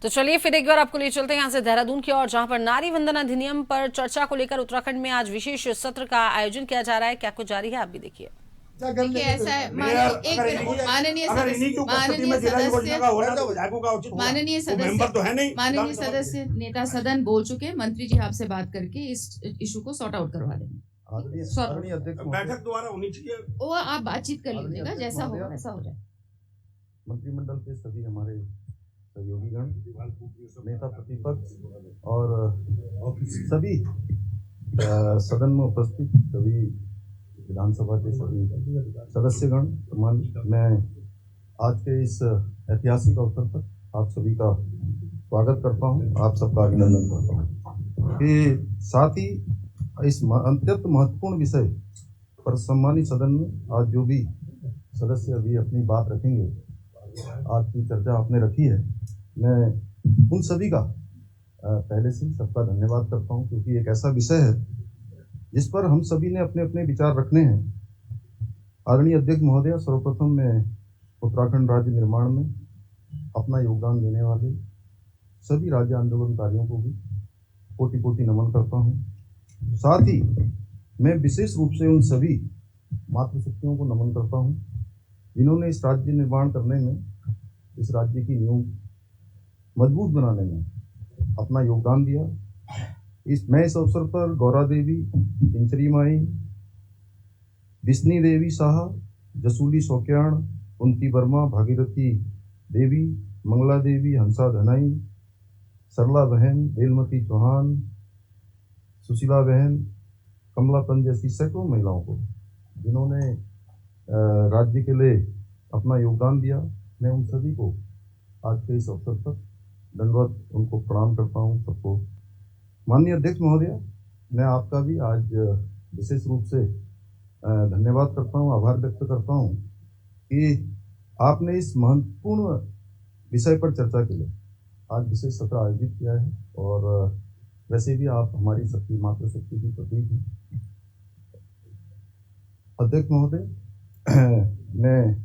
तो चलिए फिर एक बार आपको ले चलते हैं यहाँ से देहरादून की ओर, जहां पर नारी वंदन अधिनियम पर चर्चा को लेकर उत्तराखंड में आज विशेष सत्र का आयोजन किया जा रहा है। क्या कुछ जारी है, आप भी देखिए। देखिए ऐसा है माननीय सदस्य नेता सदन बोल चुके, मंत्री जी आपसे बात करके इस इशू को सॉर्ट आउट करवा देंगे। बैठक द्वारा होनी चाहिए, वो आप बातचीत कर लीजिएगा, जैसा होगा वैसा हो जाए। मंत्रिमंडल के सभी हमारे सहयोगीगण, नेता प्रतिपक्ष और सभी सदन में उपस्थित सभी विधानसभा के सभी सदस्यगण, मैं आज के इस ऐतिहासिक अवसर पर आप सभी का स्वागत करता हूं, आप सबका अभिनंदन करता हूं कि साथ ही इस अत्यंत महत्वपूर्ण विषय पर सम्मानित सदन में आज जो भी सदस्य अभी अपनी बात रखेंगे, आज की चर्चा आपने रखी है, मैं उन सभी का पहले से सबका धन्यवाद करता हूं, क्योंकि एक ऐसा विषय है जिस पर हम सभी ने अपने अपने विचार रखने हैं। आदरणीय अध्यक्ष महोदय, सर्वप्रथम मैं उत्तराखंड राज्य निर्माण में अपना योगदान देने वाले सभी राज्य आंदोलनकारियों को भी कोटि कोटि नमन करता हूं। साथ ही मैं विशेष रूप से उन सभी मातृशक्तियों को नमन करता हूं जिन्होंने इस राज्य निर्माण करने में, इस राज्य की नींव मजबूत बनाने में अपना योगदान दिया। मैं इस अवसर पर गौरा देवी, पिंचरी माई, बिस्नी देवी शाह, जसूली सौक्याण, कुंती वर्मा, भागीरथी देवी, मंगला देवी, हंसा धनाई, सरला बहन, बेलमती चौहान, सुशीला बहन, कमला तंज जैसी सैकड़ों महिलाओं को जिन्होंने राज्य के लिए अपना योगदान दिया, मैं उन सभी को आज के इस अवसर पर दंडवत उनको प्रणाम करता हूँ सबको। माननीय अध्यक्ष महोदय, मैं आपका भी आज विशेष रूप से धन्यवाद करता हूँ, आभार व्यक्त करता हूँ कि आपने इस महत्वपूर्ण विषय पर चर्चा के लिए आज विशेष सत्र आयोजित किया है, और वैसे भी आप हमारी शक्ति, मातृशक्ति की प्रतीक हैं। अध्यक्ष महोदय, मैं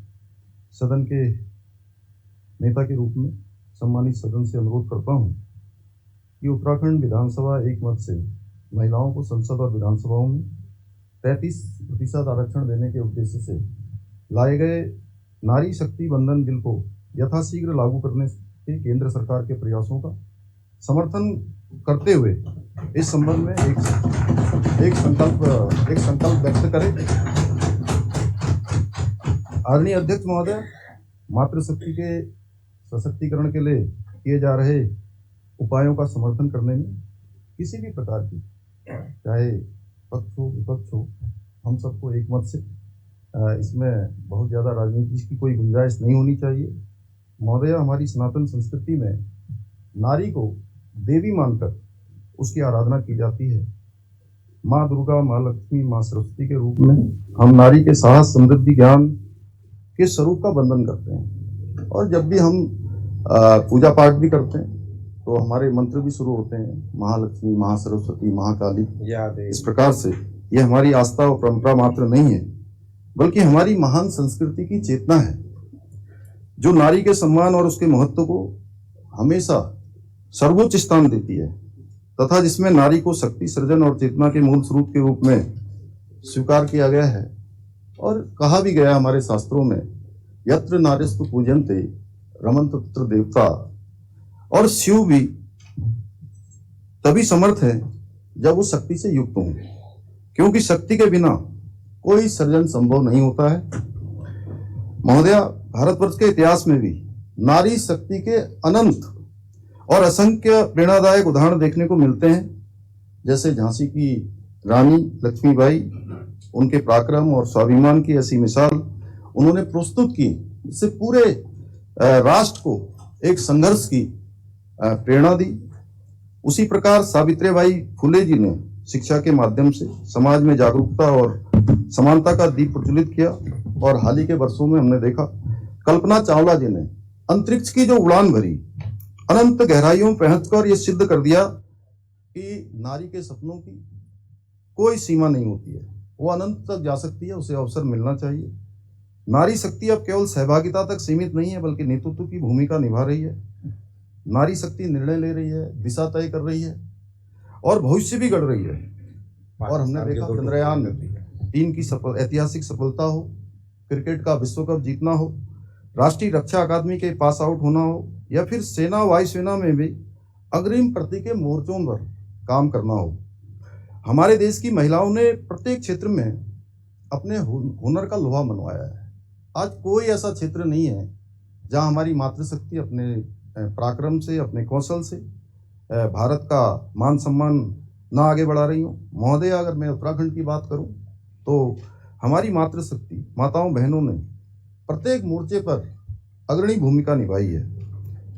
सदन के नेता के रूप में सम्मानित सदन से अनुरोध करता हूं कि उत्तराखंड विधानसभा एक मत से महिलाओं को संसद और विधानसभाओं में 33% आरक्षण देने के उद्देश्य से लाए गए नारी शक्ति वंदन बिल को यथाशीघ्र लागू करने के केंद्र सरकार के प्रयासों का समर्थन करते हुए इस संबंध में एक संकल्प व्यक्त करें। आदरणीय अध्यक्ष महोदय, मातृशक्ति के सशक्तिकरण के लिए किए जा रहे उपायों का समर्थन करने में किसी भी प्रकार की, चाहे पक्ष हो विपक्ष हो, हम सबको एक मत से इसमें बहुत ज़्यादा राजनीति की कोई गुंजाइश नहीं होनी चाहिए। महोदय, हमारी सनातन संस्कृति में नारी को देवी मानकर उसकी आराधना की जाती है। माँ दुर्गा, माँ लक्ष्मी, माँ सरस्वती के रूप में हम नारी के साहस, समृद्धि, ज्ञान के स्वरूप का वंदन करते हैं, और जब भी हम पूजा पाठ भी करते हैं तो हमारे मंत्र भी शुरू होते हैं, महालक्ष्मी, महासरस्वती, महाकाली। इस प्रकार से ये हमारी आस्था और परंपरा मात्र नहीं है, बल्कि हमारी महान संस्कृति की चेतना है, जो नारी के सम्मान और उसके महत्व को हमेशा सर्वोच्च स्थान देती है, तथा जिसमें नारी को शक्ति, सृजन और चेतना के मूल स्रोत के रूप में स्वीकार किया गया है। और कहा भी गया हमारे शास्त्रों में, यत्र नार्यस्तु पूजन्ते रमन्त तत्र देवता। और शिव भी तभी समर्थ है जब वो शक्ति से युक्त हों, क्योंकि शक्ति के बिना कोई सृजन संभव नहीं होता है। महोदया, भारतवर्ष के इतिहास में भी नारी शक्ति के अनंत और असंख्य प्रेरणादायक उदाहरण देखने को मिलते हैं, जैसे झांसी की रानी लक्ष्मीबाई, उनके पराक्रम और स्वाभिमान की ऐसी मिसाल उन्होंने प्रस्तुत की, जिससे पूरे राष्ट्र को एक संघर्ष की प्रेरणा दी। उसी प्रकार सावित्रीबाई फुले जी ने शिक्षा के माध्यम से समाज में जागरूकता और समानता का दीप प्रज्वलित किया, और हाल ही के वर्षों में हमने देखा कल्पना चावला जी ने अंतरिक्ष की जो उड़ान भरी, अनंत गहराइयों में पहुंचकर ये सिद्ध कर दिया कि नारी के सपनों की कोई सीमा नहीं होती है, वो अनंत तक जा सकती है, उसे अवसर मिलना चाहिए। नारी शक्ति अब केवल सहभागिता तक सीमित नहीं है, बल्कि नेतृत्व की भूमिका निभा रही है। नारी शक्ति निर्णय ले रही है, दिशा तय कर रही है और भविष्य भी गढ़ रही है। और हमने देखा चंद्रयान 3 की ऐतिहासिक सफलता हो, क्रिकेट का विश्व कप जीतना हो, राष्ट्रीय रक्षा अकादमी के पास आउट होना हो, या फिर सेना वायुसेना में भी अग्रिम प्रति के मोर्चों पर काम करना हो, हमारे देश की महिलाओं ने प्रत्येक क्षेत्र में अपने हुनर का लोहा मनवाया है। आज कोई ऐसा क्षेत्र नहीं है जहां हमारी मातृशक्ति अपने पराक्रम से, अपने कौशल से भारत का मान सम्मान ना आगे बढ़ा रही हो। महोदय, अगर मैं उत्तराखंड की बात करूं तो हमारी मातृशक्ति माताओं बहनों ने प्रत्येक मोर्चे पर अग्रणी भूमिका निभाई है,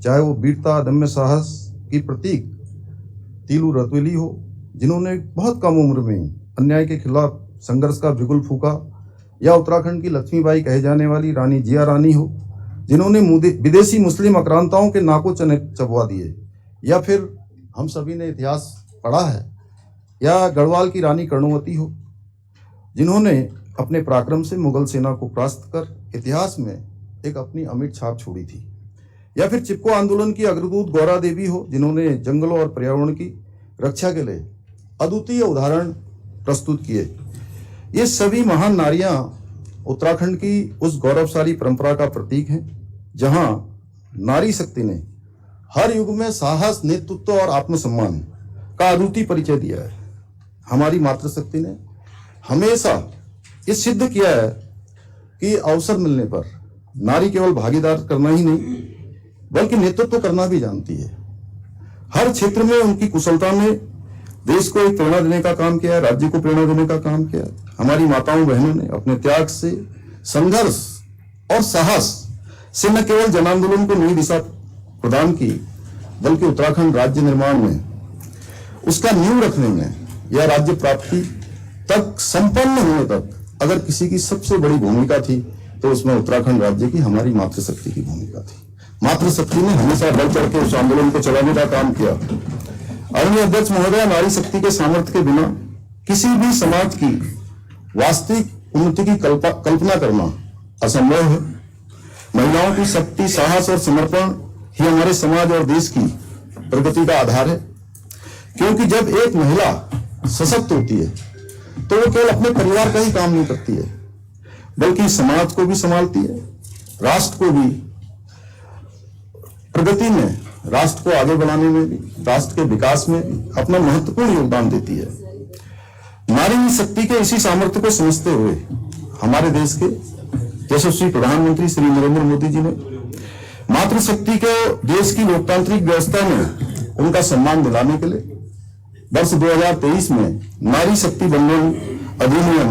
चाहे वो वीरता दम्य साहस की प्रतीक तीलू रतवेली हो, जिन्होंने बहुत कम उम्र में अन्याय के खिलाफ संघर्ष का बिगुल फूका, या उत्तराखंड की लक्ष्मीबाई कहे जाने वाली रानी जिया रानी हो, जिन्होंने विदेशी मुस्लिम आक्रांताओं के नाकों चबवा दिए, या फिर हम सभी ने इतिहास पढ़ा है, या गढ़वाल की रानी कर्णवती हो, जिन्होंने अपने पराक्रम से मुगल सेना को परास्त कर इतिहास में एक अपनी अमिट छाप छोड़ी थी, या फिर चिपको आंदोलन की अग्रदूत गौरा देवी हो, जिन्होंने जंगलों और पर्यावरण की रक्षा के लिए अद्वितीय उदाहरण प्रस्तुत किए। ये सभी महान नारियां उत्तराखंड की उस गौरवशाली परंपरा का प्रतीक हैं, जहां नारी शक्ति ने हर युग में साहस, नेतृत्व और आत्मसम्मान का अद्वितीय परिचय दिया है। हमारी मातृशक्ति ने हमेशा ये सिद्ध किया है कि अवसर मिलने पर नारी केवल भागीदार करना ही नहीं बल्कि नेतृत्व करना भी जानती है। हर क्षेत्र में उनकी कुशलता ने देश को एक प्रेरणा देने का काम किया है, राज्य को प्रेरणा देने का काम किया है। हमारी माताओं बहनों ने अपने त्याग से, संघर्ष और साहस से न केवल जन आंदोलन को नई दिशा प्रदान की, बल्कि उत्तराखंड राज्य निर्माण में, उसका नींव रखने में या राज्य प्राप्ति तक संपन्न होने तक अगर किसी की सबसे बड़ी भूमिका थी तो उसमें उत्तराखंड राज्य की हमारी मातृशक्ति की भूमिका थी। मातृशक्ति ने हमेशा बढ़ चढ़ के उस आंदोलन को चलाने का काम किया। आदरणीय अध्यक्ष महोदय, नारी शक्ति के सामर्थ्य के बिना किसी भी समाज की वास्तविक उन्नति की कल्पना करना असंभव है। महिलाओं की शक्ति, साहस और समर्पण ही हमारे समाज और देश की प्रगति का आधार है, क्योंकि जब एक महिला सशक्त होती है तो वो केवल अपने परिवार का ही काम नहीं करती है, बल्कि समाज को भी संभालती है, राष्ट्र को भी प्रगति में, राष्ट्र को आगे बढ़ाने में भी, राष्ट्र के विकास में भी अपना महत्वपूर्ण योगदान देती है। नारी शक्ति के इसी सामर्थ्य को समझते हुए हमारे देश के यशस्वी प्रधानमंत्री श्री नरेंद्र मोदी जी ने मातृशक्ति के देश की लोकतांत्रिक व्यवस्था में उनका सम्मान दिलाने के लिए वर्ष 2023 में नारी शक्ति बंधन अधिनियम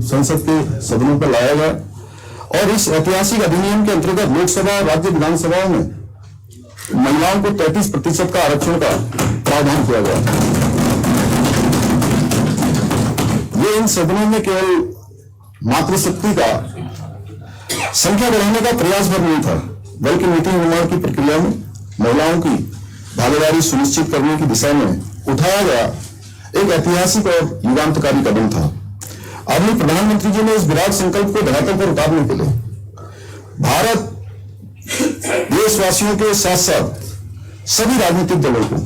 संसद के सदनों पर लाया गया और इस ऐतिहासिक अधिनियम के अंतर्गत लोकसभा और राज्य विधानसभाओं में महिलाओं को 33% का आरक्षण का प्रावधान किया गया। ये इन सदनों में केवल मातृशक्ति का संख्या बढ़ाने का प्रयास भर नहीं था, बल्कि नीति निर्माण की प्रक्रिया में महिलाओं की भागीदारी सुनिश्चित करने की दिशा में उठाया गया एक ऐतिहासिक और युगांतकारी कदम था। आदरणीय प्रधानमंत्री जी ने इस विराट संकल्प को धरातल पर उतारने के लिए भारत देशवासियों के साथ साथ सभी राजनीतिक दलों को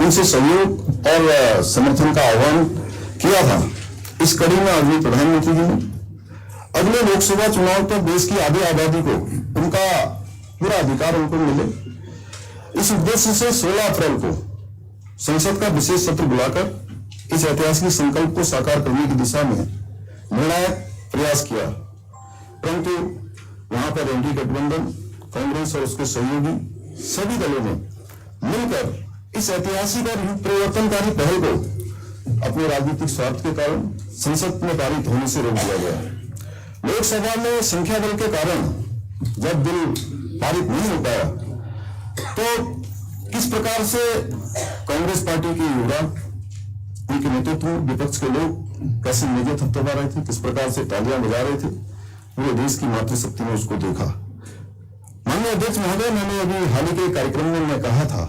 उनसे सहयोग और समर्थन का आह्वान किया था। इस कड़ी में आदरणीय प्रधानमंत्री जी ने अगले लोकसभा चुनाव तक देश की आधी आबादी को उनका पूरा अधिकार उनको मिले, इस उद्देश्य से 16 अप्रैल को संसद का विशेष सत्र बुलाकर इस ऐतिहासिक संकल्प को साकार करने की दिशा में निर्णायक प्रयास किया। परंतु वहां पर एनडीए गठबंधन, कांग्रेस और उसके सहयोगी सभी दलों ने मिलकर इस ऐतिहासिक और युग परिवर्तनकारी पहल को अपने राजनीतिक स्वार्थ के कारण संसद में पारित होने से रोक दिया गया। लोकसभा में संख्या बल के कारण जब बिल पारित नहीं हो पाया तो किस प्रकार से कांग्रेस पार्टी की युवा, उनके नेतृत्व, विपक्ष के लोग कैसे मेजे थपथपा रहे थे, किस प्रकार से तालियां बजा रहे थे, पूरे देश की मातृशक्ति ने उसको देखा। माननीय अध्यक्ष महोदय, मैंने अभी हाल ही के कार्यक्रम में मैं कहा था,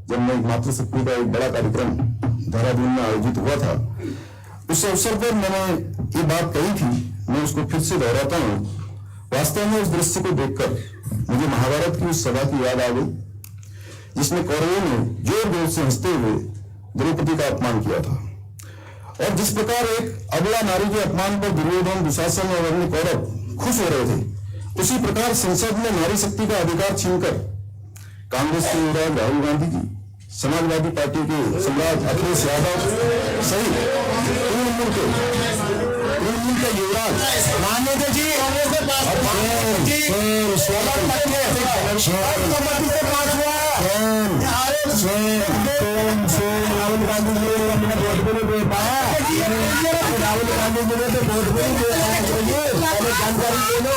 जब मैं मातृशक्ति का एक बड़ा कार्यक्रम देहरादून में आयोजित हुआ था, उस अवसर पर मैंने ये बात कही थी, मैं उसको फिर से दोहराता हूँ। वास्तव में उस दृश्य को देखकर मुझे महाभारत की उस सभा की याद आ गई जिसमें कौरवों ने जोर जोर से हंसते हुए द्रौपदी का अपमान किया था। और जिस प्रकार एक अबला नारी के अपमान पर दुर्योधन, दुशासन और अन्य कौरव खुश हो रहे थे, उसी प्रकार संसद में नारी शक्ति का अधिकार छीनकर कांग्रेस के युवराज राहुल गांधी जी, समाजवादी पार्टी के सम्राट अखिलेश यादव सहित तृणमूल के युवराज मान्यता जी राहुल गांधी जी ने वोट भी नहीं दे पाया। राहुल गांधी जी ने तो वोट भी नहीं दे पाया। पहले जानकारी ले लो,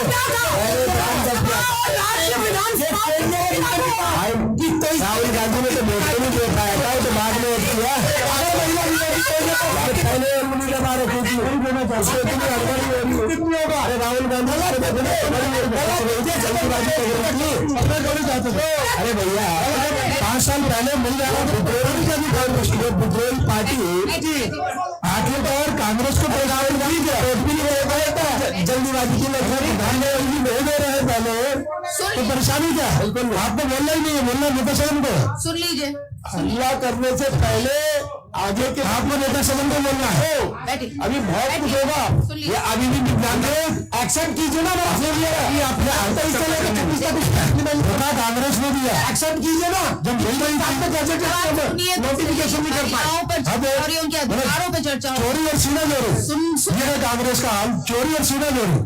राहुल गांधी ने तो वोट भी नहीं दे पाया था, तो बाद में वोट किया। पहले हमारे अरे राहुल गांधी अरे भैया 5 साल पहले मिल रहा था बुद्रोल पार्टी आखिरकार कांग्रेस को राहुल गांधी जल्दीबाजी की नहीं दे रहे पहले तो परेशानी क्या है? आपको बोलना ही नहीं है, बोलना नेता सदन को सुन लीजिए। हमला करने से पहले आगे के आपको नेता सदन को बोलना है। अभी बहुत कुछ होगा, ये अभी भी एक्शन कीजिए ना। कांग्रेस ने दिया एक्शन कीजिए ना। जब नोटिफिकेशन नहीं कर पाए, अधिकारों पे चर्चा चोरी और सीना जोड़ी, ये है कांग्रेस का हाल, चोरी और सीना जोड़ी।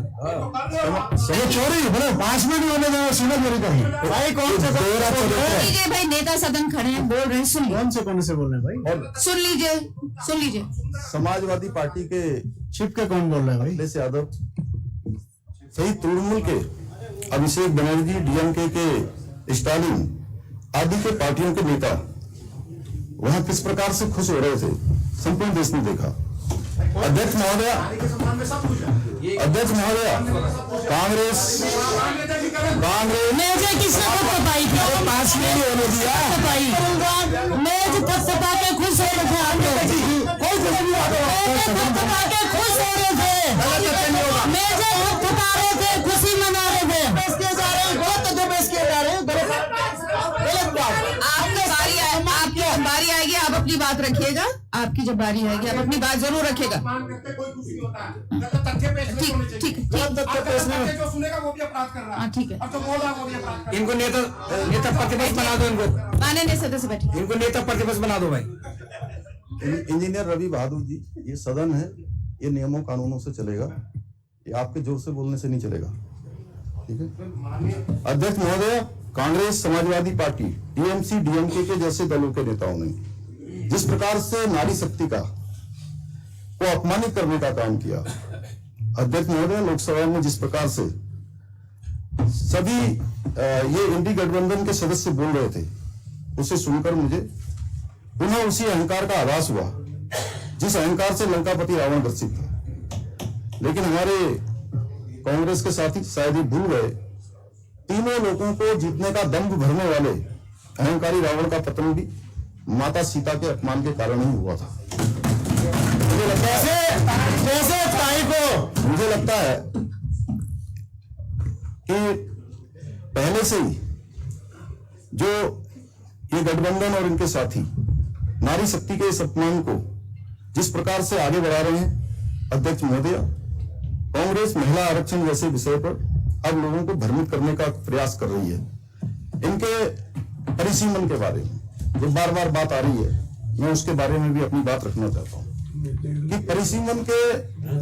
ये चोरी बोले 5 में नहीं होने देगा, सीना जोड़ी करेंगे भाई। कौन से भाई नेता सदन खड़े हैं, बोल रहे हैं, सुन कौन से बोल रहे हैं भाई? सुन लीजिए। समाजवादी पार्टी के छिप के कौन बोल रहे हैं भाई? अखिलेश यादव सही तृणमूल के अभिषेक बनर्जी, डीएमके के स्टालिन आदि के पार्टियों के नेता वहां किस प्रकार से खुश हो रहे थे, संपूर्ण देश ने देखा। अध्यक्ष महोदय, कांग्रेस मुझे किसने खुद पाई थी? 5 में नहीं होने दिया। मैं थपथपा के खुश हो रहे थे, आप लोग खुश हो रहे थे, खुशी मना रहे थे। आपकी बारी आएगी, आप अपनी बात रखिएगा। आपकी जब बारी आएगी आप अपनी बात जरूर रखिएगा। ठीक ठीक है। इनको नेता प्रतिपक्ष बना दो, इनको माननीय सदस्य बैठे, इनको नेता प्रतिपक्ष बना दो भाई। इंजीनियर रवि बहादुर जी, ये सदन है, ये नियमों कानूनों से चलेगा, ये आपके जोर से बोलने से नहीं चलेगा, ठीक है? अध्यक्ष महोदय, Congress, Samajwadi party, TMC, DMK के जैसे दलों के नेताओं ने जिस प्रकार से नारी शक्ति का को अपमानित करने का काम किया, अध्यक्ष महोदय, लोकसभा में जिस प्रकार से सभी ये इंडी गठबंधन के सदस्य बोल रहे थे, उसे सुनकर मुझे पुनः उसी अहंकार का आभास हुआ जिस अहंकार से लंकापति रावण ग्रसित था। लेकिन हमारे कांग्रेस के साथी शायद ही भूल गए, तीनों लोगों को जीतने का दंभ भरने वाले अहंकारी रावण का पतन भी माता सीता के अपमान के कारण ही हुआ था। मुझे लगता है कि पहले से ही जो ये गठबंधन और इनके साथी नारी शक्ति के इस अपमान को जिस प्रकार से आगे बढ़ा रहे हैं, अध्यक्ष महोदय, कांग्रेस महिला आरक्षण जैसे विषय पर अब लोगों को भ्रमित करने का प्रयास कर रही है। इनके परिसीमन के बारे में जो बार बार बात आ रही है, मैं उसके बारे में भी अपनी बात रखना चाहता हूं कि परिसीमन के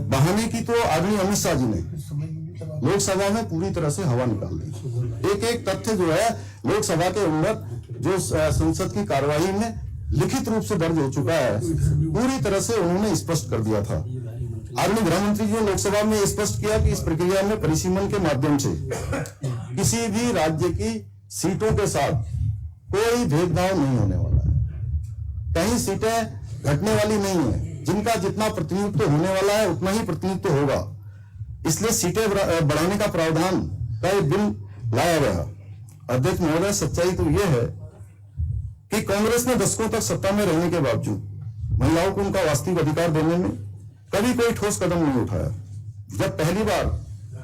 बहाने की तो आदरणीय अमित शाह जी ने लोकसभा में पूरी तरह से हवा निकाल दी। एक एक तथ्य जो है लोकसभा के अंदर जो संसद की कार्यवाही में लिखित रूप से दर्ज हो चुका है, पूरी तरह से उन्होंने स्पष्ट कर दिया था। आदरणीय गृह मंत्री जी ने लोकसभा में स्पष्ट किया कि इस प्रक्रिया में परिसीमन के माध्यम से किसी भी राज्य की सीटों के साथ कोई भेदभाव नहीं होने वाला है। कहीं सीटें घटने वाली नहीं है, जिनका जितना प्रतिनिधित्व होने वाला है उतना ही प्रतिनिधित्व होगा। इसलिए सीटें बढ़ाने का प्रावधान का ये बिल लाया गया। अध्यक्ष महोदय, सच्चाई तो यह है कि कांग्रेस ने दशकों तक सत्ता में रहने के बावजूद महिलाओं को उनका वास्तविक अधिकार देने में कभी कोई ठोस कदम नहीं उठाया। जब पहली बार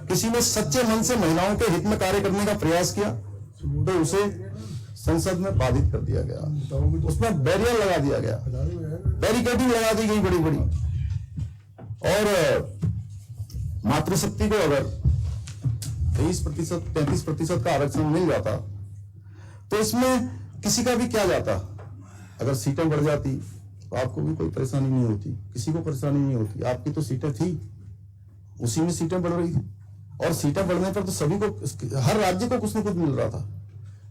किसी ने सच्चे मन से महिलाओं के हित में कार्य करने का प्रयास किया तो उसे संसद में पारित कर दिया गया। उसमें बैरियर लगा दिया गया, बैरिकेडिंग लगा दी गई बड़ी बड़ी। और मातृशक्ति को अगर 23%, 33% का आरक्षण मिल जाता तो इसमें किसी का भी क्या जाता। अगर सीटें बढ़ जाती तो आपको भी कोई परेशानी नहीं होती, किसी को परेशानी नहीं होती। आपकी तो सीटें थी, उसी में सीटें बढ़ रही थी, और सीटें बढ़ने पर तो सभी को, हर राज्य को कुछ न कुछ मिल रहा था,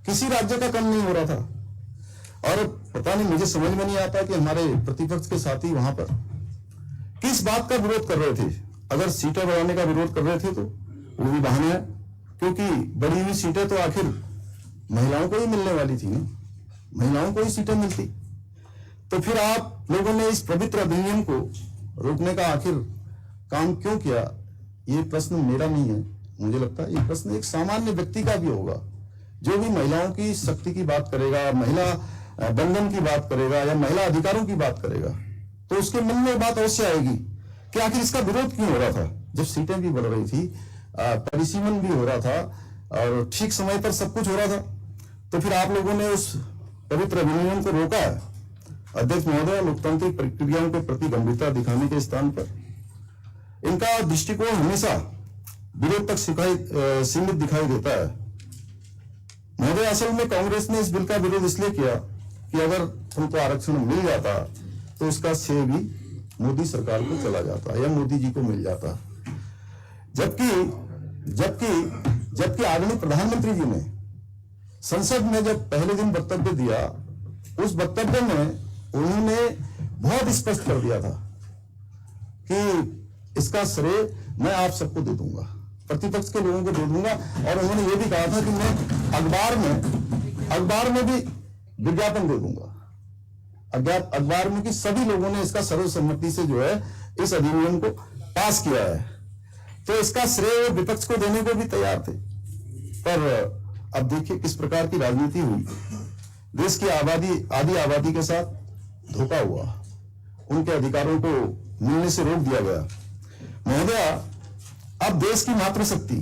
किसी राज्य का कम नहीं हो रहा था। और पता नहीं, मुझे समझ में नहीं आता कि हमारे प्रतिपक्ष के साथी वहां पर किस बात का विरोध कर रहे थे। अगर सीटें बढ़ाने का विरोध कर रहे थे तो वो भी बहाना है, क्योंकि बढ़ी हुई सीटें तो आखिर महिलाओं को ही मिलने वाली थी ना, महिलाओं को ही सीटें मिलती। तो फिर आप लोगों ने इस पवित्र अधिनियम को रोकने का आखिर काम क्यों किया? ये प्रश्न मेरा नहीं है, मुझे लगता है ये प्रश्न एक सामान्य व्यक्ति का भी होगा, जो भी महिलाओं की शक्ति की बात करेगा, महिला बंधन की बात करेगा या महिला अधिकारों की बात करेगा, तो उसके मन में बात अवश्य आएगी कि आखिर इसका विरोध क्यों हो रहा था। जब सीटें भी बढ़ रही थी, परिसीमन भी हो रहा था और ठीक समय पर सब कुछ हो रहा था, तो फिर आप लोगों ने उस पवित्र अधिनियम को रोका है। अध्यक्ष महोदय, लोकतांत्रिक प्रक्रियाओं के प्रति गंभीरता दिखाने के स्थान पर इनका दृष्टिकोण हमेशा विरोध तक सीमित दिखाई देता है। महोदय, असल में कांग्रेस ने इस बिल का विरोध इसलिए किया कि अगर तुमको आरक्षण मिल जाता तो उसका श्रेय भी मोदी सरकार को चला जाता या मोदी जी को मिल जाता। जबकि आदरणीय प्रधानमंत्री जी ने संसद में जब पहले दिन वक्तव्य दिया, उस वक्तव्य में उन्होंने बहुत स्पष्ट कर दिया था कि इसका श्रेय मैं आप सबको दे दूंगा, प्रतिपक्ष के लोगों को दे दूंगा। और उन्होंने ये भी कहा था कि मैं अखबार में भी विज्ञापन दे दूंगा, अखबार में, कि सभी लोगों ने इसका सर्वसम्मति से जो है इस अधिनियम को पास किया है। तो इसका श्रेय विपक्ष को देने को भी तैयार थे। पर अब देखिए किस प्रकार की राजनीति हुई। देश की आधी आबादी के साथ धोखा हुआ, उनके अधिकारों को मिलने से रोक दिया गया। महोदया, अब देश की मातृशक्ति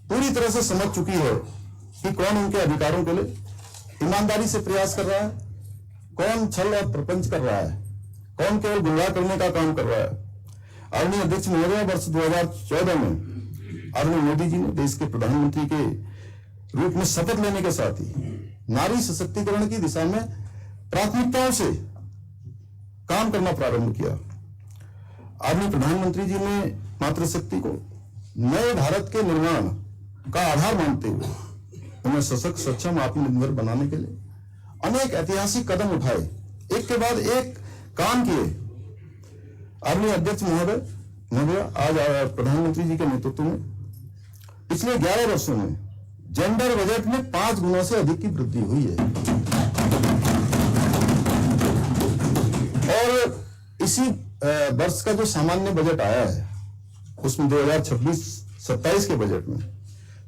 पूरी तरह से समझ चुकी है कि कौन उनके अधिकारों के लिए ईमानदारी से प्रयास कर रहा है, कौन छल और प्रपंच कर रहा है, कौन केवल गुमराह करने का काम कर रहा है। आदरणीय अध्यक्ष महोदय, वर्ष 2014 में आदरणीय मोदी जी ने देश के प्रधानमंत्री के रूप में शपथ लेने के साथ ही नारी सशक्तिकरण की दिशा में प्राथमिकताओं से काम करना प्रारंभ किया। आदरणीय प्रधानमंत्री जी ने मातृशक्ति को नए भारत के निर्माण का आधार मानते हुए उन्हें सशक्त, सक्षम, आत्मनिर्भर बनाने के लिए अनेक ऐतिहासिक कदम उठाए, एक के बाद एक काम किए। आदरणीय अध्यक्ष महोदय, आज प्रधानमंत्री जी के नेतृत्व में पिछले 11 वर्षों में जेंडर बजट में 5 गुना से अधिक की वृद्धि हुई है। और इसी वर्ष का जो सामान्य बजट आया है, उसमें 2026-27 के बजट में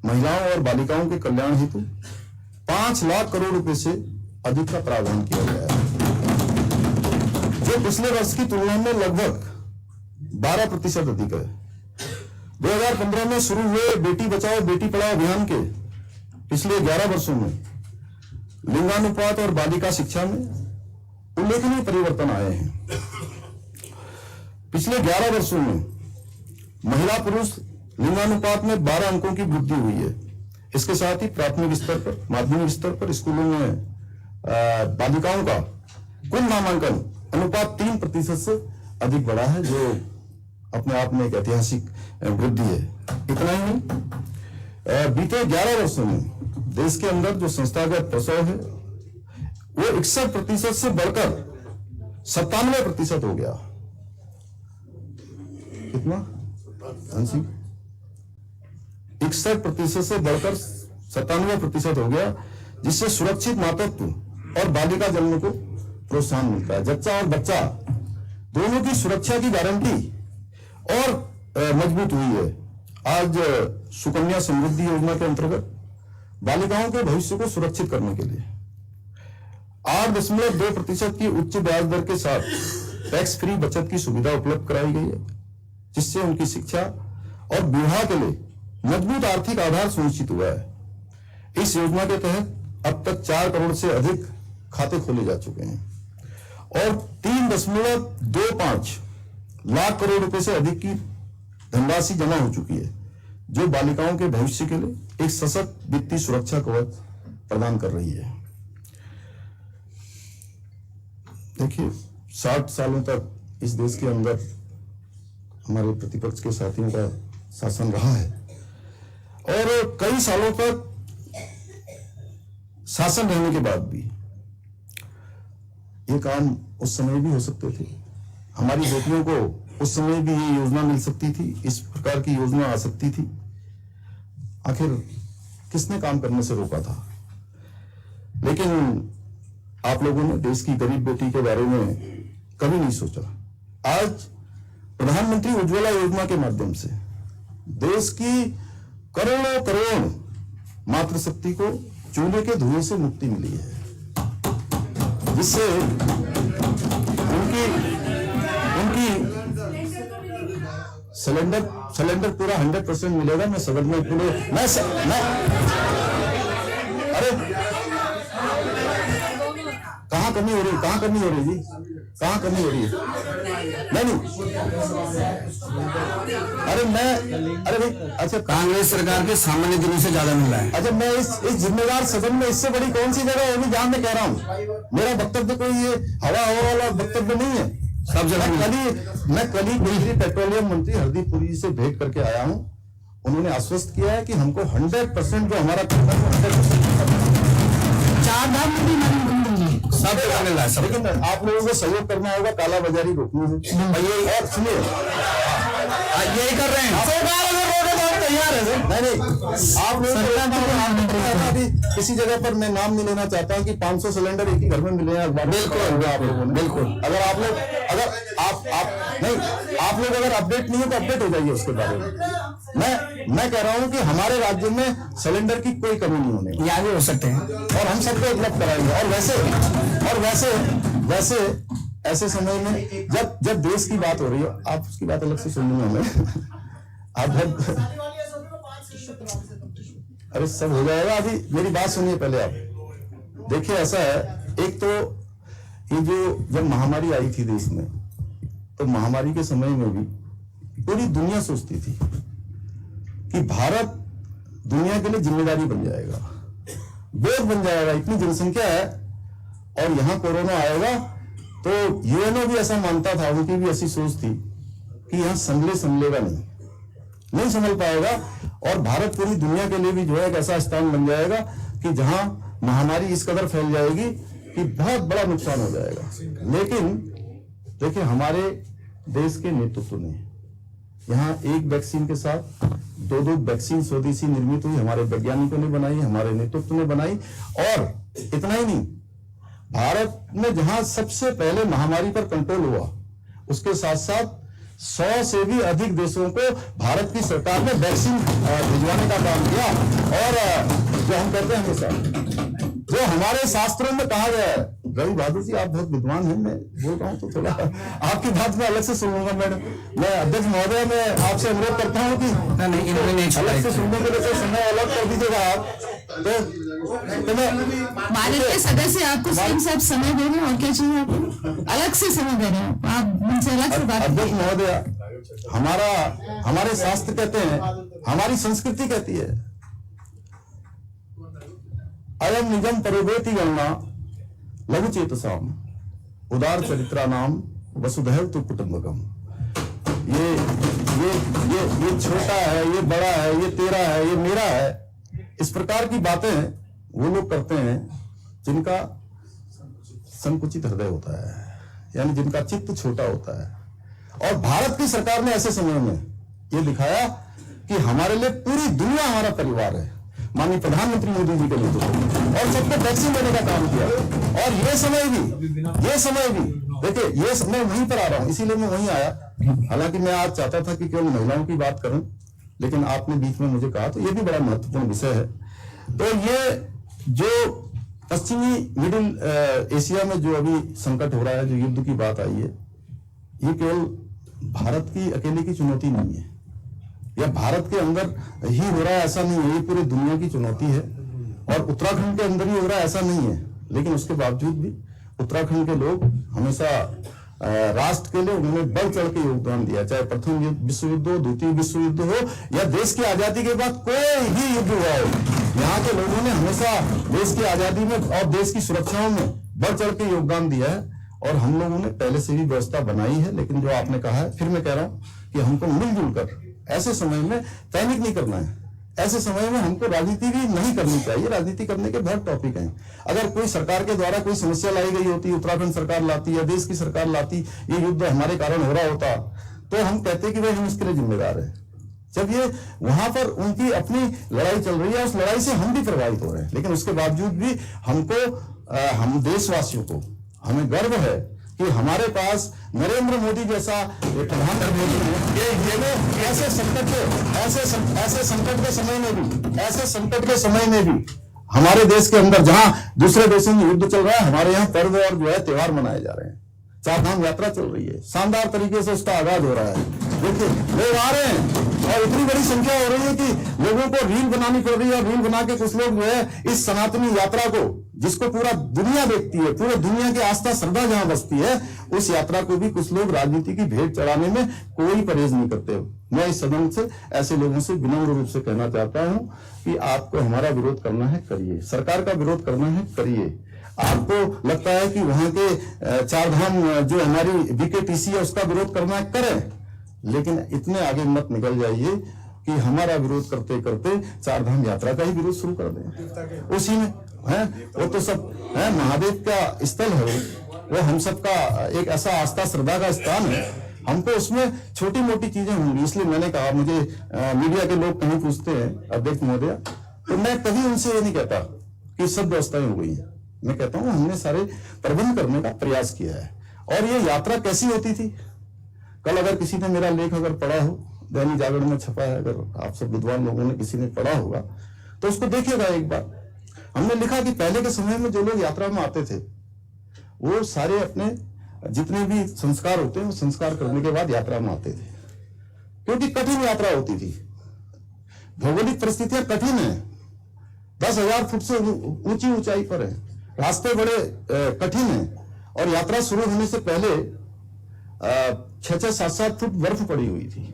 महिलाओं और बालिकाओं के कल्याण हेतु 5 लाख करोड़ रुपए से अधिक का प्रावधान किया गया है, जो पिछले वर्ष की तुलना में लगभग 12% अधिक है। 2015 में शुरू हुए बेटी बचाओ बेटी पढ़ाओ अभियान के पिछले 11 वर्षों में लिंगानुपात और बालिका शिक्षा में उल्लेखनीय परिवर्तन आए हैं। पिछले 11 वर्षों में महिला पुरुष लिंगानुपात में 12 अंकों की वृद्धि हुई है। इसके साथ ही प्राथमिक स्तर पर, माध्यमिक स्तर पर स्कूलों में बालिकाओं का कुल नामांकन अनुपात 3% से अधिक बढ़ा है, जो अपने आप में एक ऐतिहासिक वृद्धि है। इतना ही नहीं, बीते 11 वर्षों में देश के अंदर जो संस्थागत प्रसव है वो 61% से बढ़कर 97% हो गया। कितना? 61% से बढ़कर 97% हो गया, जिससे सुरक्षित मातृत्व और बालिका जन्म को प्रोत्साहन मिलता है। जच्चा और बच्चा दोनों की सुरक्षा की गारंटी और मजबूत हुई है। आज सुकन्या समृद्धि योजना के अंतर्गत बालिकाओं के भविष्य को सुरक्षित करने के लिए 8.2% की उच्च ब्याज दर के साथ टैक्स फ्री बचत की सुविधा उपलब्ध कराई गई है, जिससे उनकी शिक्षा और विवाह के लिए मजबूत आर्थिक आधार सुनिश्चित हुआ है। इस योजना के तहत अब तक 4 करोड़ से अधिक खाते खोले जा चुके हैं और 3.25 लाख करोड़ रुपए से अधिक की धनराशि जमा हो चुकी है, जो बालिकाओं के भविष्य के लिए एक सशक्त वित्तीय सुरक्षा कवच प्रदान कर रही है। देखिए, 60 सालों तक इस देश के अंदर हमारे प्रतिपक्ष के साथियों का शासन रहा है और कई सालों तक शासन रहने के बाद भी ये काम उस समय भी हो सकते थे। हमारी बेटियों को उस समय भी ये योजना मिल सकती थी, इस प्रकार की योजना आ सकती थी। आखिर किसने काम करने से रोका था? लेकिन आप लोगों ने देश की गरीब बेटी के बारे में कभी नहीं सोचा। आज प्रधानमंत्री उज्ज्वला योजना के माध्यम से देश की करोड़ों करोड़ मातृशक्ति को चूल्हे के धुएं से मुक्ति मिली है, जिससे उनकी सिलेंडर पूरा 100% मिलेगा। मैं सदन में पूरे अरे कहाँ कमी हो रही जी? कहाँ कमी हो रही है? नहीं अरे भाई, अच्छा, कांग्रेस सरकार के सामान्य दिनों से ज्यादा मिल रहा है। अच्छा, मैं इस जिम्मेदार सदन में इससे बड़ी कौन सी जगह होगी जहां मैं कह रहा हूँ? मेरा वक्तव्य कोई ये हवा वाला वक्तव्य नहीं है। सब जगह मैं कल ही बिजली पेट्रोलियम मंत्री हरदीप पुरी जी से भेंट करके आया हूँ। उन्होंने आश्वस्त किया है कि हमको 100% जो हमारा सब जगह मिल रहा है। लेकिन आप लोगों को सहयोग करना होगा, काला बाजारी रोकनी है। और सुनिए, यही कर रहे हैं। तैयार है नहीं, आप लोग किसी जगह पर मैं नाम नहीं लेना चाहता हूँ कि 500 सिलेंडर एक ही घर में मिले हैं। बिल्कुल आप लोगों ने, बिल्कुल। अगर आप लोग अगर अपडेट नहीं हो तो अपडेट हो जाइए उसके बारे में। मैं कह रहा हूँ कि हमारे राज्य में सिलेंडर की कोई कमी नहीं होने वाली। आगे हो सकते हैं और हम सबको उपलब्ध कराएंगे। और वैसे ऐसे समय में जब देश की बात हो रही है, आप उसकी बात अलग से सुननी है हमें। आप अरे सब हो जाएगा, अभी मेरी बात सुनिए पहले। आप देखिए, ऐसा है, एक तो ये जो जब महामारी आई थी देश में, तो महामारी के समय में भी पूरी दुनिया सोचती थी कि भारत दुनिया के लिए जिम्मेदारी बन जाएगा, बोझ बन जाएगा। इतनी जनसंख्या है और यहाँ कोरोना आएगा, तो यूएनओ भी ऐसा मानता था, उनकी भी ऐसी सोच थी कि यहाँ संभलेगा नहीं संभल पाएगा और भारत पूरी दुनिया के लिए भी जो है एक ऐसा स्थान बन जाएगा कि जहां महामारी इस कदर फैल जाएगी कि बहुत बड़ा नुकसान हो जाएगा। लेकिन देखिए, हमारे देश के नेतृत्व ने यहाँ एक वैक्सीन के साथ 2 वैक्सीन स्वदेशी निर्मित हुई, हमारे वैज्ञानिकों ने बनाई, हमारे नेतृत्व ने बनाई। और इतना ही नहीं, भारत में जहां सबसे पहले महामारी पर कंट्रोल हुआ, उसके साथ साथ 100 से भी अधिक देशों को भारत की सरकार ने वैक्सीन भिजवाने का काम किया। और जो हम कहते हैं हमेशा, जो हमारे शास्त्रों में कहा गया है, रवि बहादुर जी आप बहुत विद्वान हैं, मैं बोल रहा हूँ तो थोड़ा आपकी बात में अलग से सुनूंगा। मैं अध्यक्ष महोदय, मैं आपसे अनुरोध करता हूँ कि अलग से सुनने के लिए समय अलग कर दीजिएगा आप। तो माननीय के सदस्य आपको सीएम साहब समय दे रहे हैं, और क्या चाहिए आपको? अलग से समय दे रहे हैं आप, मुझसे अलग से बात। अध्यक्ष महोदय, हमारे शास्त्र कहते हैं, हमारी संस्कृति कहती है, अयम निजम परिवेति गणना लघु चेतसाम उदार चरित्रा नाम वसुधैव तु कुटुंबकम। ये छोटा है, ये बड़ा है, ये तेरा है, ये मेरा है, इस प्रकार की बातें वो लोग करते हैं जिनका संकुचित हृदय होता है, यानी जिनका चित्त छोटा होता है। और भारत की सरकार ने ऐसे समय में ये दिखाया कि हमारे लिए पूरी दुनिया हमारा परिवार है, माननीय प्रधानमंत्री मोदी जी के नेतृत्व, और सबको वैक्सीन देने का काम किया। और ये समय भी देखिए, ये मैं वहीं पर आ रहा हूं, इसीलिए मैं वहीं आया। हालांकि मैं आज चाहता था कि केवल महिलाओं की बात करूं, लेकिन आपने बीच में मुझे कहा, तो ये भी बड़ा महत्वपूर्ण विषय है। तो ये जो पश्चिमी मिडिल एशिया में जो अभी संकट हो रहा है, जो युद्ध की बात आई है, ये केवल भारत की अकेले की चुनौती नहीं है, या भारत के अंदर ही हो रहा है ऐसा नहीं है, ये पूरी दुनिया की चुनौती है। और उत्तराखंड के अंदर ही हो रहा है ऐसा नहीं है, लेकिन उसके बावजूद भी उत्तराखंड के लोग हमेशा राष्ट्र के लिए उन्होंने बढ़ चढ़ के योगदान दिया, चाहे प्रथम विश्व युद्ध हो, द्वितीय विश्व युद्ध हो या देश की आजादी के बाद कोई भी युद्ध हुआ हो। यहाँ के लोगों ने हमेशा देश की आजादी में और देश की सुरक्षाओं में बढ़ चढ़ के योगदान दिया है, और हम लोगों ने पहले से भी व्यवस्था बनाई है। लेकिन जो आपने कहा है, फिर मैं कह रहा हूं कि हमको मिलजुल कर ऐसे समय में पैनिक नहीं करना है, ऐसे समय में हमको राजनीति भी नहीं करनी चाहिए। राजनीति करने के बहुत टॉपिक हैं। अगर कोई सरकार के द्वारा कोई समस्या लाई गई होती, उत्तराखंड सरकार लाती या देश की सरकार लाती, ये युद्ध हमारे कारण हो रहा होता, तो हम कहते कि भाई हम इसके लिए जिम्मेदार हैं। जब ये वहां पर उनकी अपनी लड़ाई चल रही है, उस लड़ाई से हम भी प्रभावित हो रहे हैं, लेकिन उसके बावजूद भी हमको हम देशवासियों को हमें गर्व है कि हमारे पास नरेंद्र मोदी जैसा प्रधानमंत्री है। ये ऐसे संकट के समय में भी हमारे देश के अंदर, जहां दूसरे देशों में युद्ध चल रहा है, हमारे यहाँ पर्व और जो है त्योहार मनाए जा रहे हैं। चारधाम यात्रा चल रही है, शानदार तरीके से उसका आगाज हो रहा है। देखिए लोग आ रहे हैं और इतनी बड़ी संख्या हो रही है कि लोगों को रील बनानी पड़ रही है, और रील बना के कुछ लोग जो है इस सनातनी यात्रा को, जिसको पूरा दुनिया देखती है, पूरे दुनिया की आस्था श्रद्धा जहां बसती है, उस यात्रा को भी कुछ लोग राजनीति की भेंट चढ़ाने में कोई परहेज नहीं करते। मैं इस सदन से ऐसे लोगों से विनम्र रूप से कहना चाहता हूं कि आपको हमारा विरोध करना है, करिए। सरकार का विरोध करना है, करिए। आपको लगता है कि वहां के चारधाम जो हमारी बीकेटीसी है उसका विरोध करना है, करें, लेकिन इतने आगे मत निकल जाइए कि हमारा विरोध करते करते चारधाम यात्रा का ही विरोध शुरू कर दें। उसी में है वो तो सब है, महादेव का स्थल है वो हम सबका एक ऐसा आस्था श्रद्धा का स्थान है। हमको उसमें छोटी मोटी चीजें होंगी, इसलिए मैंने कहा, मुझे मीडिया के लोग कहीं पूछते हैं अध्यक्ष महोदय, तो मैं कभी उनसे ये नहीं कहता कि सब व्यवस्थाएं हो गई है। मैं कहता हूं हमने सारे प्रबंध करने का प्रयास किया है। और ये यात्रा कैसी होती थी, कल अगर किसी ने मेरा लेख अगर पढ़ा हो, दैनिक जागरण में छपा है, अगर आप सब विद्वान लोगों ने किसी ने पढ़ा होगा तो उसको देखिएगा एक बार। हमने लिखा कि पहले के समय में जो लोग यात्रा में आते थे वो सारे अपने जितने भी संस्कार होते हैं वो संस्कार करने के बाद यात्रा में आते थे, क्योंकि कठिन यात्रा होती थी, भौगोलिक परिस्थितियां कठिन है, 10,000 फुट से ऊंची ऊंचाई पर है, रास्ते बड़े कठिन हैं, और यात्रा शुरू होने से पहले 6-6, 7-7 फुट बर्फ पड़ी हुई थी।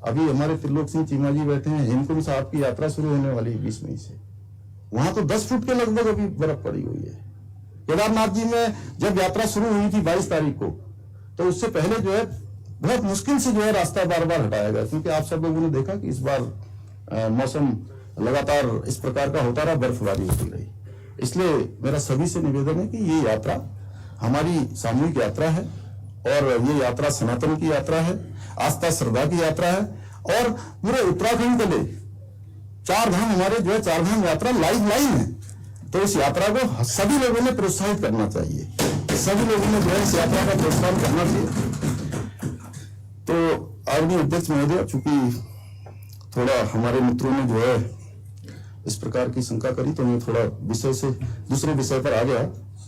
अभी हमारे त्रिलोक सिंह चीमा जी बैठे हैं, हेमकुंड साहब की यात्रा शुरू होने वाली है 20 मई से, वहां तो 10 फुट के लगभग अभी बर्फ पड़ी हुई है। केदारनाथ जी में जब यात्रा शुरू हुई थी 22 तारीख को, तो उससे पहले जो है बहुत मुश्किल से जो है रास्ता बार बार हटाया गया, क्योंकि आप सब लोगों ने देखा कि इस बार मौसम लगातार इस प्रकार का होता रहा, बर्फबारी होती रही। इसलिए मेरा सभी से निवेदन है कि ये यात्रा हमारी सामूहिक यात्रा है, और ये यात्रा सनातन की यात्रा है, आस्था श्रद्धा की यात्रा है, और पूरे उत्तराखंड के लिए चारधाम हमारे जो है चारधाम यात्रा लाइफ लाइन है। तो इस यात्रा को सभी लोगों ने प्रोत्साहित करना चाहिए, सभी लोगों ने जो है इस यात्रा का प्रोत्साहन करना चाहिए। तो आदरणीय अध्यक्ष महोदय, चूंकि थोड़ा हमारे मित्रों ने जो है इस प्रकार की शंका करी, तो मैं थोड़ा विषय से दूसरे विषय पर आ गया।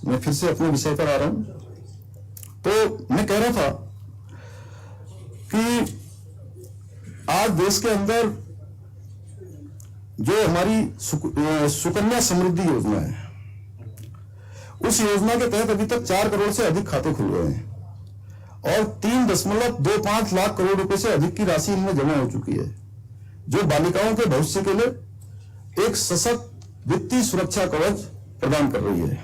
मैं फिर से अपने विषय पर आ रहा हूं। तो मैं कह रहा था कि आज देश के अंदर जो हमारी सुकन्या समृद्धि योजना है, उस योजना के तहत अभी तक 4 करोड़ से अधिक खाते खुल गए हैं, और 3.25 लाख करोड़ रुपए से अधिक की राशि इनमें जमा हो चुकी है, जो बालिकाओं के भविष्य के लिए एक सशक्त वित्तीय सुरक्षा कवच प्रदान कर रही है।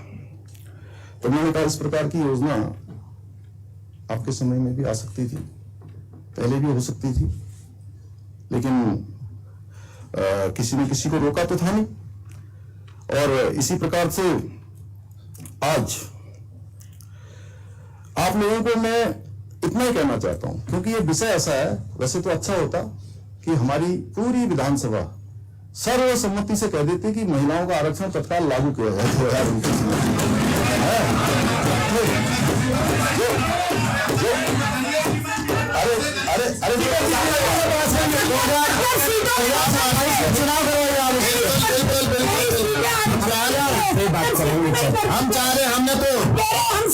तो मैंने कहा इस प्रकार की योजना आपके समय में भी आ सकती थी, पहले भी हो सकती थी, लेकिन किसी ने किसी को रोका तो था नहीं। और इसी प्रकार से आज आप लोगों को मैं इतना ही कहना चाहता हूं, क्योंकि ये विषय ऐसा है, वैसे तो अच्छा होता कि हमारी पूरी विधानसभा सर्वसम्मति से कह देती कि महिलाओं का आरक्षण तत्काल लागू किया जाए। चुनाव नहीं बात करेंगे सर। हम चाह रहे हैं, हमने तो हम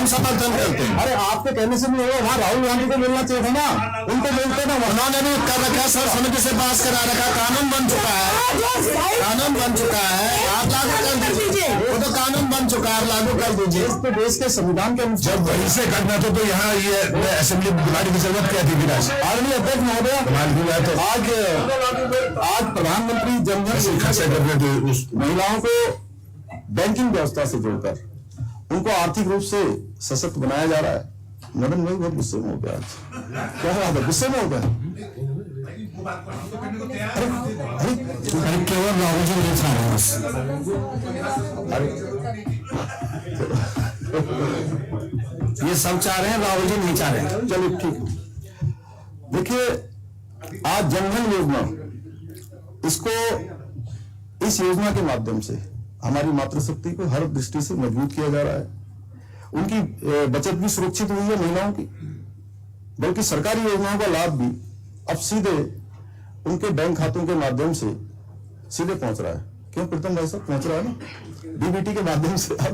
समर्थन करते हैं। अरे आपके कहने से नहीं होगा, वहाँ राहुल गांधी को मिलना चाहिए था ना, उनको मिलते ना। उन्होंने भी कर रखा सर, समिति से पास करा रखा, कानून बन चुका है, कानून बन चुका है, आप लागू कर दीजिए। वो तो कानून बन चुका है, लागू कर दीजिए। इस पे देश के संविधान के अनुसार जब वहीं से करना था तो यहाँ ये असेंबली बुलाने की जरूरत क्या थी? आदरणीय अध्यक्ष महोदय, तो आज प्रधानमंत्री जनधन खासा महिलाओं को बैंकिंग व्यवस्था से जोड़कर उनको आर्थिक रूप से सशक्त बनाया जा रहा है। मदन भाई बहुत गुस्से में हो गया आज। क्या बात है, गुस्से में हो गया? अरे केवल राहुल जी नहीं चाह रहे, ये सब चाह रहे हैं, राहुल जी नहीं चाह रहे। चलो ठीक। देखिए, आज जनधन योजना, इसको इस योजना के माध्यम से हमारी मातृशक्ति को हर दृष्टि से मजबूत किया जा रहा है। उनकी बचत भी सुरक्षित हुई है महिलाओं की, बल्कि सरकारी योजनाओं का लाभ भी अब सीधे उनके बैंक खातों के माध्यम से सीधे पहुंच रहा है। क्यों प्रीतम भाई साहब, पहुंच रहा है ना डीबीटी के माध्यम से? अब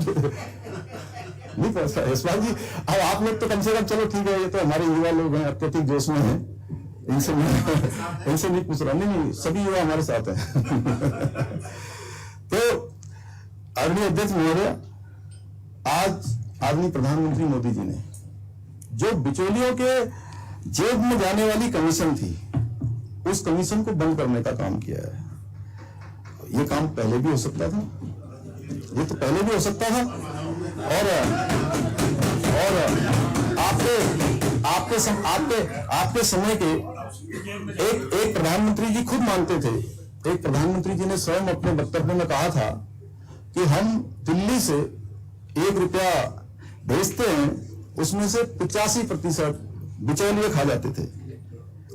नहीं पहुंच रहा है यशपाल जी। अब आप लोग तो कम से कम चलो ठीक है, ये तो हमारे युवा लोग हैं, अत्यधिक जोश में हैं, इनसे नहीं पूछ रहा। नहीं, सभी युवा हमारे साथ हैं। तो आदरणीय अध्यक्ष महोदय, आज आदरणीय प्रधानमंत्री मोदी जी ने जो बिचौलियों के जेब में जाने वाली कमीशन थी, उस कमीशन को बंद करने का काम किया है। ये काम पहले भी हो सकता था, ये तो पहले भी हो सकता था। और आपके समय के एक प्रधानमंत्री जी खुद मानते थे, एक प्रधानमंत्री जी ने स्वयं अपने वक्तव्य में कहा था कि हम दिल्ली से 1 रुपया भेजते हैं, उसमें से 85% बिचौलिए खा जाते थे।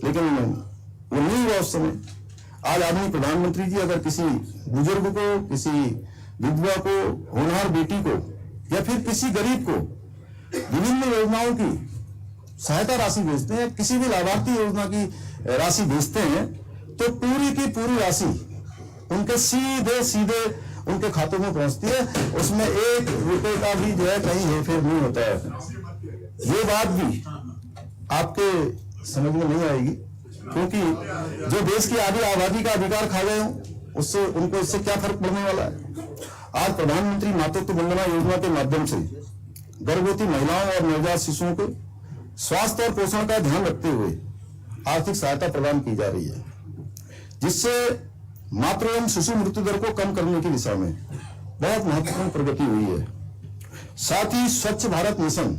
लेकिन वो नहीं हुआ उस समय। आज आदरणीय प्रधानमंत्री जी अगर किसी बुजुर्ग को, किसी विधवा को, होनहार बेटी को या फिर किसी गरीब को विभिन्न योजनाओं की सहायता राशि भेजते हैं, किसी भी लाभार्थी योजना की राशि भेजते हैं, तो पूरी की पूरी राशि उनके सीधे उनके खातों में पहुंचती है। उसमें 1 रुपए का भी जो है कहीं हेरफेर नहीं होता है। ये बात भी आपके समझ में नहीं आएगी, क्योंकि जो देश की आधी आबादी का अधिकार खा गए हों, उससे उनको इससे क्या फर्क पड़ने वाला है। आज प्रधानमंत्री मातृत्व वंदना योजना के माध्यम से गर्भवती महिलाओं और नवजात शिशुओं को स्वास्थ्य और पोषण का ध्यान रखते हुए आर्थिक सहायता प्रदान की जा रही है, जिससे मातृ एवं शिशु मृत्यु दर को कम करने की दिशा में बहुत महत्वपूर्ण प्रगति हुई है। साथ ही स्वच्छ भारत मिशन,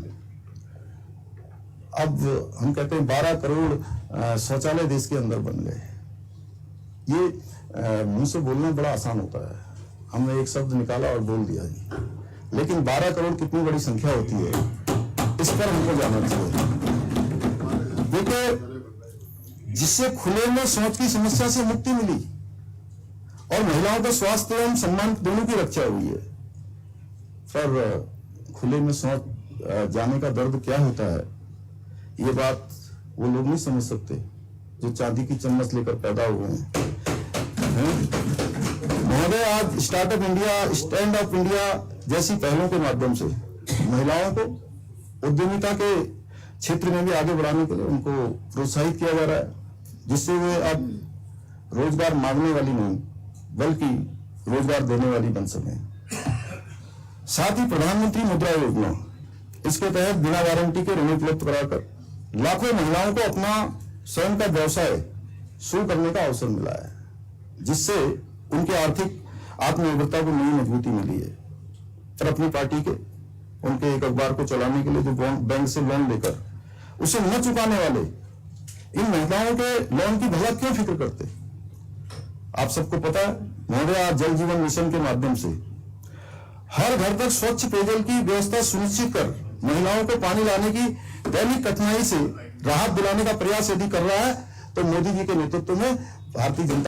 अब हम कहते हैं 12 करोड़ शौचालय देश के अंदर बन गए। ये मुंह से बोलना बड़ा आसान होता है, हमने एक शब्द निकाला और बोल दिया जी, लेकिन 12 करोड़ कितनी बड़ी संख्या होती है, इस पर हमको जानना चाहिए। देखिए, जिससे खुले में शौच की समस्या से मुक्ति मिली और महिलाओं का स्वास्थ्य एवं सम्मान दोनों की रक्षा हुई है। पर खुले में शौच जाने का दर्द क्या होता है, ये बात वो लोग नहीं समझ सकते जो चांदी की चम्मच लेकर पैदा हुए हैं। महोदय, आज startup India, stand up India जैसी पहलों के माध्यम से महिलाओं को उद्यमिता के क्षेत्र में भी आगे बढ़ाने के लिए उनको प्रोत्साहित किया जा रहा है, जिससे वे अब रोजगार मांगने वाली नहीं बल्कि रोजगार देने वाली बन सके। साथ ही प्रधानमंत्री मुद्रा योजना, इसके तहत बिना गारंटी के ऋण उपलब्ध कराकर लाखों महिलाओं को अपना स्वयं का व्यवसाय शुरू करने का अवसर मिला है, जिससे उनके आर्थिक आत्मनिर्भरता को नई मजबूती मिली है। और अपनी पार्टी के उनके एक अखबार को चलाने के लिए जो बैंक से लोन लेकर उसे न चुकाने वाले इन महिलाओं के लोन की भला क्यों फिक्र करते? आप सबको पता है महोदय, आज जल जीवन मिशन के माध्यम से हर घर तक स्वच्छ पेयजल की व्यवस्था सुनिश्चित कर महिलाओं को पानी लाने की दैनिक कठिनाई से राहत दिलाने का प्रयास यदि कर रहा है तो मोदी जी के नेतृत्व में भारतीय जनता